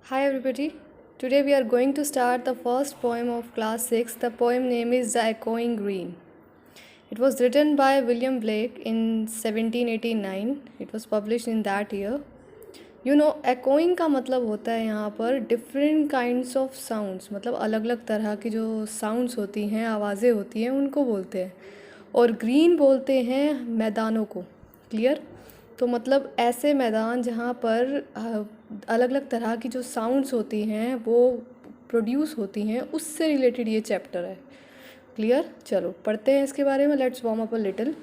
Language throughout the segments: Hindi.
Hi everybody. Today we are going to start the first poem of class 6. The poem name is The Echoing Green. It was written by William Blake in 1789. It was published in that year. Echoing का मतलब होता है यहाँ पर different kinds of sounds, मतलब अलग अलग तरह की जो sounds होती हैं, आवाज़ें होती हैं, उनको बोलते हैं. और ग्रीन बोलते हैं मैदानों को. क्लियर? तो मतलब ऐसे मैदान जहाँ पर अलग अलग तरह की जो साउंड्स होती हैं वो प्रोड्यूस होती हैं, उससे रिलेटेड ये चैप्टर है. क्लियर? चलो पढ़ते हैं इसके बारे में. Let's warm up a little.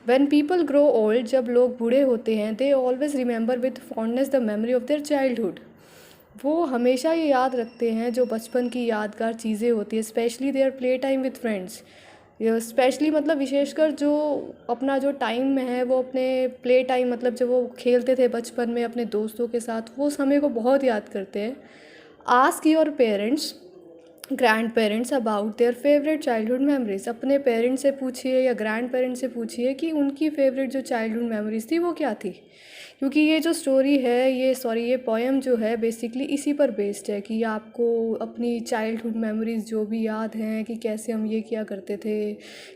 When people grow old, जब लोग बूढ़े होते हैं, they always remember with fondness the memory of their childhood. वो हमेशा ये याद रखते हैं जो बचपन की यादगार चीज़ें होती हैं, specially their play time with friends. Specially मतलब विशेषकर जो अपना जो टाइम में है वो अपने प्ले टाइम, मतलब जब वो खेलते थे बचपन में अपने दोस्तों के साथ, वो समय को बहुत याद करते हैं. Ask your parents, grand parents about their favourite childhood memories. अपने पेरेंट्स से पूछिए या ग्रैंड पेरेंट्स से पूछिए कि उनकी फेवरेट जो चाइल्डहुड मेमोरीज थी वो क्या थी. क्योंकि ये जो स्टोरी है, ये पोएम जो है बेसिकली इसी पर बेस्ड है कि आपको अपनी चाइल्डहुड मेमोरीज जो भी याद हैं कि कैसे हम ये किया करते थे,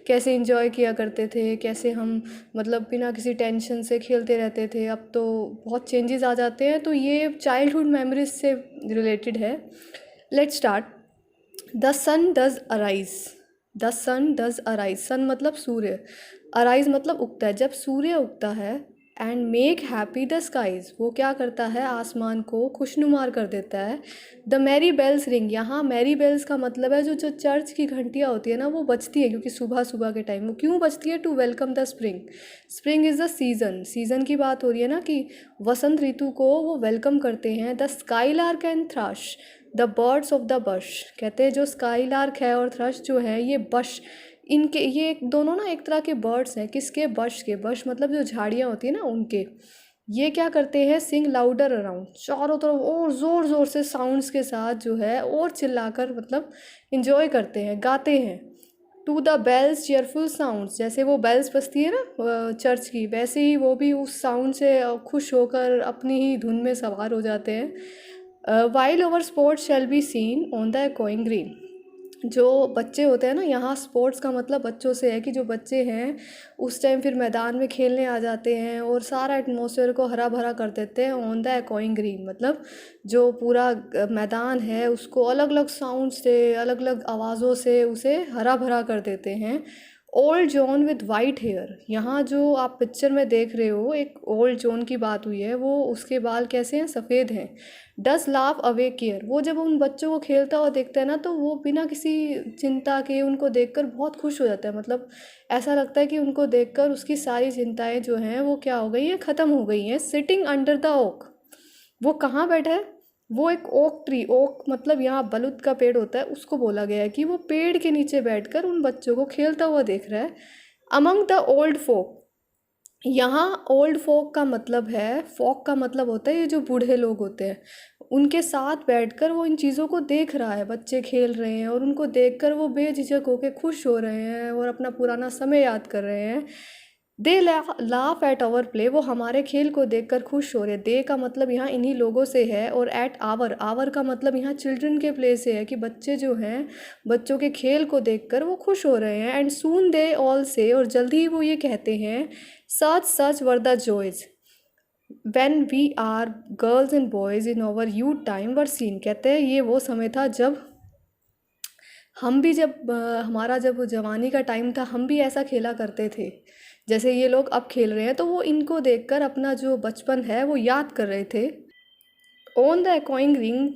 कैसे इंजॉय किया करते थे, कैसे हम मतलब बिना किसी टेंशन से खेलते रहते थे. अब तो बहुत चेंजेस आ जाते हैं, तो ये चाइल्डहुड मेमोरीज से रिलेटेड है. Let's start. The sun does arise. The sun does arise. Sun मतलब सूर्य, अराइज मतलब उगता है. जब सूर्य उगता है, and make happy the skies, वो क्या करता है, आसमान को खुशनुमार कर देता है. The merry bells ring. यहाँ मैरी बेल्स का मतलब है जो जो चर्च की घंटियाँ होती है ना, वो बजती है, क्योंकि सुबह सुबह के टाइम वो क्यों बजती है, to welcome the spring. Spring is the season. Season की बात हो रही है ना, कि वसंत ऋतु को वो वेलकम करते हैं. The sky lark and thrust, the birds of the bush. कहते हैं जो स्काई लार्क है और थ्रश जो है, ये बश, इनके ये दोनों ना एक तरह के बर्ड्स हैं. किसके? बश के. बश मतलब जो झाड़ियाँ होती हैं ना, उनके. ये क्या करते हैं, सिंग लाउडर अराउंड, चारों तरफ और ज़ोर ज़ोर से साउंड्स के साथ जो है और चिल्लाकर मतलब इंजॉय करते हैं, गाते हैं. To the bells cheerful sounds. जैसे वो बेल्स बजती है ना चर्च की, वैसे ही वो भी उस साउंड से खुश होकर अपनी ही धुन में सवार हो जाते हैं. While over sports shall be seen on the echoing green. जो बच्चे होते हैं ना, यहाँ स्पोर्ट्स का मतलब बच्चों से है कि जो बच्चे हैं उस टाइम फिर मैदान में खेलने आ जाते हैं और सारा एटमॉस्फेयर को हरा भरा कर देते हैं. ऑन द एकोइंग ग्रीन मतलब जो पूरा मैदान है उसको अलग अलग साउंड से, अलग अलग आवाज़ों से उसे हरा भरा कर देते हैं. Old John with white hair. यहाँ जो आप पिक्चर में देख रहे हो, एक ओल्ड जॉन की बात हुई है, वो उसके बाल कैसे हैं, सफ़ेद हैं. डस लाफ अवे केयर. वो जब उन बच्चों को खेलता हुआ देखता है ना, तो वो बिना किसी चिंता के उनको देखकर बहुत खुश हो जाता है. मतलब ऐसा लगता है कि उनको देखकर उसकी सारी चिंताएं जो हैं वो क्या हो गई हैं, ख़त्म हो गई हैं. Sitting under the oak. वो कहाँ बैठा है, वो एक ओक ट्री. ओक मतलब यहाँ बलुत का पेड़ होता है, उसको बोला गया है कि वो पेड़ के नीचे बैठकर उन बच्चों को खेलता हुआ देख रहा है. अमंग द ओल्ड फोक. यहाँ ओल्ड फोक का मतलब है, फोक का मतलब होता है ये जो बूढ़े लोग होते हैं, उनके साथ बैठकर वो इन चीज़ों को देख रहा है. बच्चे खेल रहे हैं और उनको देखकर वो बेझिझक होकर खुश हो रहे हैं और अपना पुराना समय याद कर रहे हैं. They laugh at our play. वो हमारे खेल को देखकर खुश हो रहे हैं. दे का मतलब यहाँ इन्हीं लोगों से है, और एट आवर, आवर का मतलब यहाँ चिल्ड्रन के प्ले से है कि बच्चे जो हैं, बच्चों के खेल को देखकर वो खुश हो रहे हैं. एंड सून दे ऑल से, और जल्दी ही वो ये कहते हैं, such such were the joys when we are girls and boys in our youth time were seen. कहते हैं ये वो समय था जब हम भी, जब हमारा जब जवानी का टाइम था, हम भी ऐसा खेला करते थे जैसे ये लोग अब खेल रहे हैं. तो वो इनको देखकर अपना जो बचपन है वो याद कर रहे थे. On the echoing ring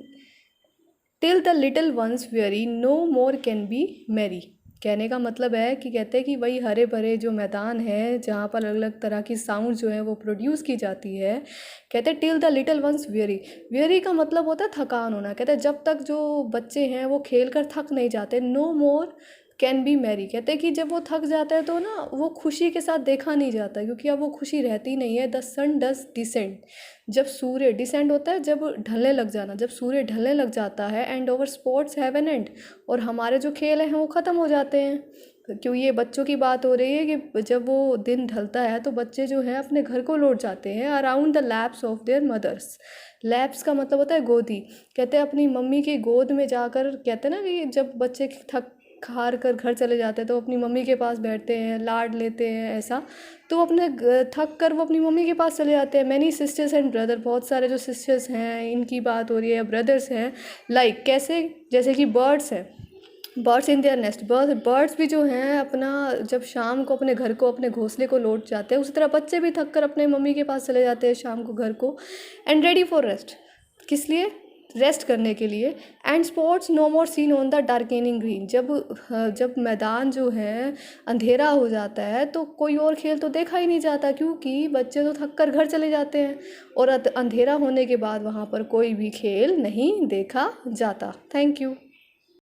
till the little ones weary no more can be merry. कहने का मतलब है कि कहते हैं कि वही हरे भरे जो मैदान है जहाँ पर अलग अलग तरह की साउंड जो है वो प्रोड्यूस की जाती है. कहते हैं till the little ones very. Very का मतलब होता है थकान होना. कहते हैं जब तक जो बच्चे हैं वो खेल कर थक नहीं जाते. No more can be merry. कहते हैं कि जब वो थक जाता है तो ना वो खुशी के साथ देखा नहीं जाता, क्योंकि अब वो खुशी रहती नहीं है. The sun does descend. जब सूर्य डिसेंड होता है, जब ढलने लग जाना, जब सूर्य ढलने लग जाता है. And over sports have an and. और हमारे जो खेल हैं वो ख़त्म हो जाते हैं. क्यों ये बच्चों की बात हो रही है कि जब वो दिन ढलता है तो बच्चे जो है अपने घर को लौट जाते हैं around the laps of their mothers. Laps का मतलब होता है गोदी। कहते हैं अपनी मम्मी की गोद में जाकर, कहते हैं ना कि जब बच्चे थक हार कर घर चले जाते हैं तो अपनी मम्मी के पास बैठते हैं, लाड लेते हैं ऐसा। तो वो अपने थक कर वो अपनी मम्मी के पास चले जाते हैं। मैनी सिस्टर्स एंड ब्रदर, बहुत सारे जो सिस्टर्स हैं इनकी बात हो रही है, ब्रदर्स हैं। लाइक कैसे, जैसे कि बर्ड्स हैं, birds in their nest, birds भी जो हैं अपना जब शाम को अपने घर को, अपने घोंसले को लौट जाते हैं, उसी तरह बच्चे भी थक कर अपने मम्मी के पास चले जाते हैं शाम को घर को। एंड रेडी फॉर रेस्ट, किस लिए? रेस्ट करने के लिए। And spots no more seen on the darkening green, जब मैदान जो है अंधेरा हो जाता है तो कोई और खेल तो देखा ही नहीं जाता, क्योंकि बच्चे तो थक कर घर चले जाते हैं और अंधेरा होने के बाद वहाँ पर कोई भी खेल नहीं देखा जाता। Thank you.